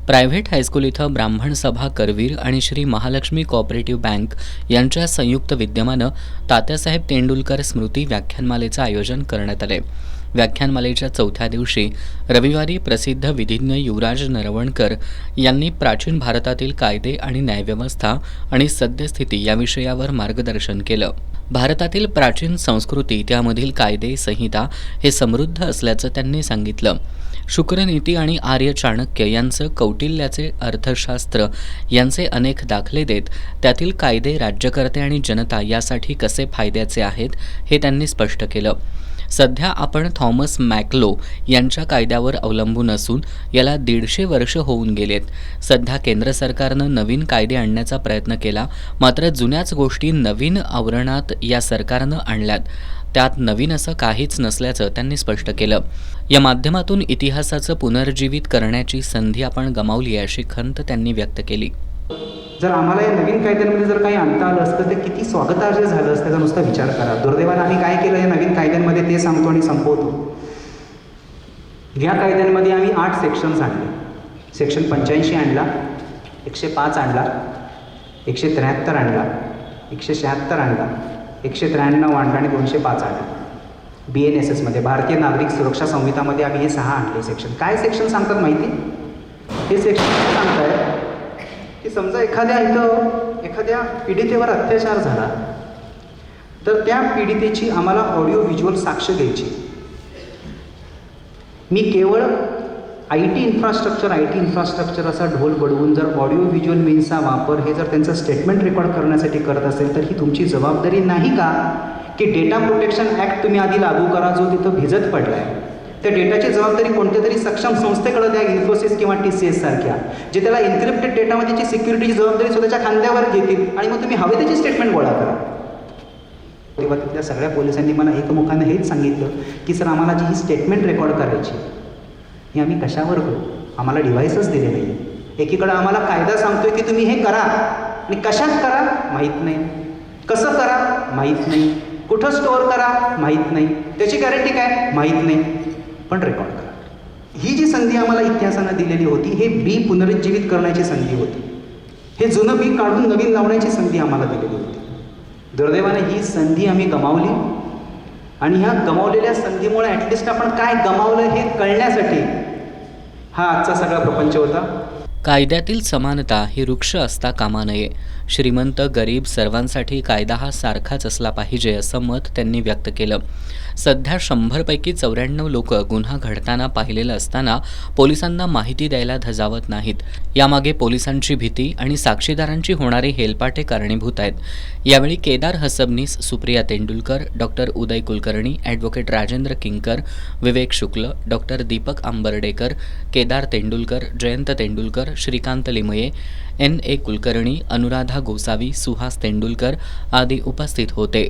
Private high school इथं ब्राह्मण सभा करवीर आणि श्री महालक्ष्मी कोऑपरेटिव्ह बँक यांच्या संयुक्त विद्यमानं तात्यासाहेब तेंडुलकर स्मृती व्याख्यानमालेचं आयोजन करण्यात आले. व्याख्यानमालेच्या चौथ्या दिवशी रविवारी प्रसिद्ध विधिज्ञ युवराज नरवणकर यांनी प्राचीन भारतातील कायदे आणि न्यायव्यवस्था आणि सद्यस्थिती या विषयावर मार्गदर्शन केलं. भारतातील प्राचीन संस्कृती, त्यामधील कायदे संहिता हे समृद्ध असल्याचं त्यांनी सांगितलं. शुक्रनीती आणि आर्य चाणक्य यांचं कौटिल्याचे अर्थशास्त्र यांचे अनेक दाखले देत त्यातील कायदे राज्यकर्ते आणि जनता यासाठी कसे फायद्याचे आहेत हे त्यांनी स्पष्ट केलं. सध्या आपण थॉमस मॅकलो यांच्या कायद्यावर अवलंबून असून याला 150 वर्ष होऊन गेलेत. सध्या केंद्र सरकारनं नवीन कायदे आणण्याचा प्रयत्न केला, मात्र जुन्याच गोष्टी नवीन आवरणात या सरकारनं आणल्यात. त्यात नवीन असं काहीच नसल्याचं त्यांनी स्पष्ट केलं. या माध्यमातून इतिहासाचं पुनर्जीवित करण्याची संधी आपण गमावली अशी खंत त्यांनी व्यक्त केली. जर आम्हाला या नवीन कायद्यांमध्ये जर काही आणता आलं असतं तर किती स्वागतार्ह झालं असतं, त्याचा नुसता विचार करा. दुर्दैवानं आम्ही काय केलं या नवीन कायद्यांमध्ये ते सांगतो आणि संपवतो. या कायद्यांमध्ये आम्ही 8 सेक्शन्स आणले. सेक्शन 85 आणला, 105 आणला, 173 आणला, 176 आणला, 193 आणला आणि 205 आणला. BNSS भारतीय नागरिक सुरक्षा संहितामध्ये आम्ही हे 6 आणले सेक्शन. काय सेक्शन सांगतात माहिती? हे सेक्शन सांगताय की समजा एखाद्या पीडितेवर अत्याचार झाला तर त्या पीडितेची आम्हाला ऑडिओ व्हिज्युअल साक्ष द्यायची. मी केवळ आय टी इन्फ्रास्ट्रक्चर असा ढोल बडवून जर ऑडिओ व्हिज्युअल मीन्सचा वापर हे जर त्यांचं स्टेटमेंट रेकॉर्ड करण्यासाठी करत असेल तर ही तुमची जबाबदारी नाही का की डेटा प्रोटेक्शन ॲक्ट तुम्ही आधी लागू करा जो तिथं भिजत पडला आहे. त्या डेटाची जबाबदारी कोणत्या तरी सक्षम संस्थेकडे द्या, इन्फोसिस किंवा TCS सारख्या, जे त्याला इन्क्रिप्टेड डेटामध्ये त्याची सिक्युरिटीची जबाबदारी स्वतःच्या खांद्यावर घेतील आणि मग तुम्ही हवे त्याची स्टेटमेंट गोळा करा. तेव्हा तिथल्या सगळ्या पोलिसांनी मला एकमुखानं हेच सांगितलं की सर आम्हाला जी ही स्टेटमेंट रेकॉर्ड करायची ही आम्ही कशावर करू? आम्हाला डिव्हाइसच दिले नाही. एकीकडे आम्हाला कायदा सांगतोय की तुम्ही हे करा आणि कशात करा माहीत नाही, कसं करा माहीत नाही, कुठं स्टोअर करा माहीत नाही, त्याची गॅरंटी काय माहीत नाही, पण रेकॉर्ड करा. ही जी संधी आम्हाला इतिहासानं दिलेली होती हे बी पुनरुज्जीवित करण्याची संधी होती. हे जुनं बी काढून नवीन लावण्याची संधी आम्हाला दिलेली होती. दुर्दैवाने ही संधी आम्ही गमावली आणि ह्या गमावलेल्या संधीमुळे ॲटलिस्ट आपण काय गमावलं हे कळण्यासाठी हा आजचा सगळा प्रपंच होता. कायद्यातील समानता ही वृक्ष असता कामा नये. श्रीमंत गरीब सर्वांसाठी कायदा हा सारखाच असला पाहिजे असं मत त्यांनी व्यक्त केलं. सध्या 100 पैकी 94 लोक गुन्हा घडताना पाहिलेलं असताना पोलिसांना माहिती द्यायला धजावत नाहीत. यामागे पोलिसांची भीती आणि साक्षीदारांची होणारे हेलपाटे कारणीभूत आहेत. यावेळी केदार हसबनीस, सुप्रिया तेंडुलकर, डॉक्टर उदय कुलकर्णी, ॲडव्होकेट राजेंद्र किंकर, विवेक शुक्ल, डॉक्टर दीपक आंबर्डेकर, केदार तेंडुलकर, जयंत तेंडुलकर, श्रीकांत लिमये, NA कुलकर्णी, अनुराधा गोसावी, सुहास तेंडुलकर आदी उपस्थित होते.